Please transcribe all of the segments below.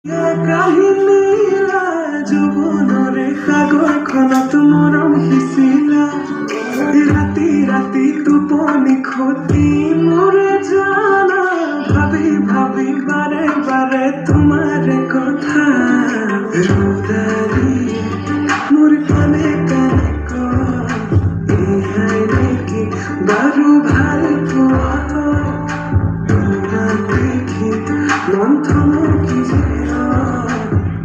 কাহিনীলা যৌৱনৰে সাগৰখনত মৰম সিঁচিলা ৰাতি ৰাতি টোপনি খতি মোৰে জানা ভাবি ভাবি বাৰে বাৰে তোমাৰে কথা ৰুদালি মোৰ কানে কানে কয় এয়াই নেকি বাৰু ভাল পোৱা তোমাক দেখি মন থমকি যায়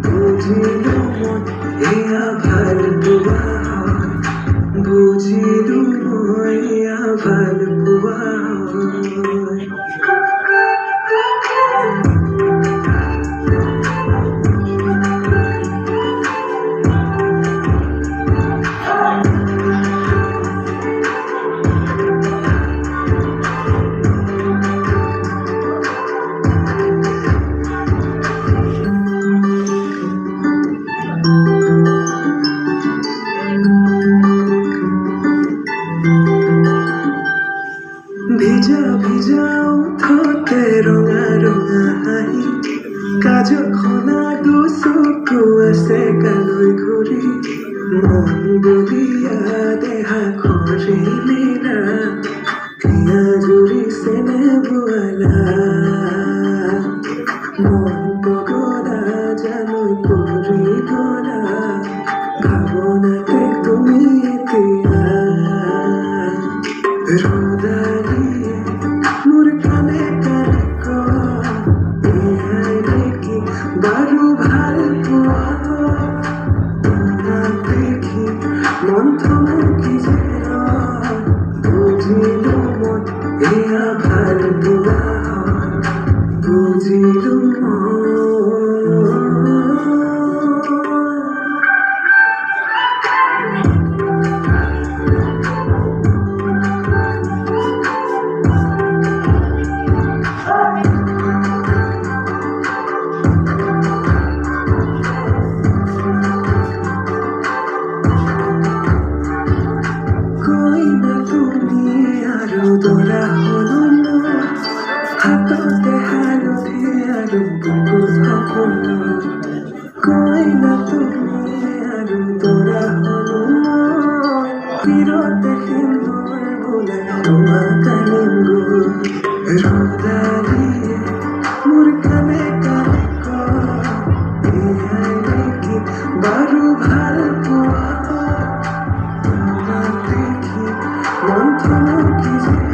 বুঝিলো মন এয়া ভাল পোৱা বুঝিলো মই এয়া ভাল পোৱা ভিজা ভিজা ওঠতে ৰঙা ৰঙা হাঁহি কাজখনা দুচকু আছে কালৈ ঘূৰি মন বলিয়া দেহা কৰিলেনা হিয়া জুৰিছেনে বোৱালা মন পগলা জালৈ পৰি গলা ভাৱনাতে তুমি এতিয়া ৰুদালি মোৰ কানে কানে কয় এয়াই নেকি বাৰু ভাল পোৱা তোমাক দেখি মন থমকি যায় বুজিলো মই এয়া ভাল পোৱা বুজিলো মই দৰা হলো হাততে হালধি আৰু বুকুত সপোন কইনা তুমি আৰু দৰা হলো বিৰতে সিন্দুৰ বোলে তোমাক আনিম ৰুদালি মোৰ কানে কানে কয় এয়াই নেকি বাৰু ভাল পোৱা তোমাক দেখি মন থমকি যায়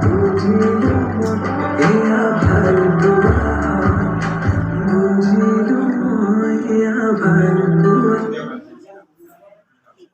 বুজিলো মই এয়া ভাল পোৱা বুজিলো মই এয়া ভাল পোৱা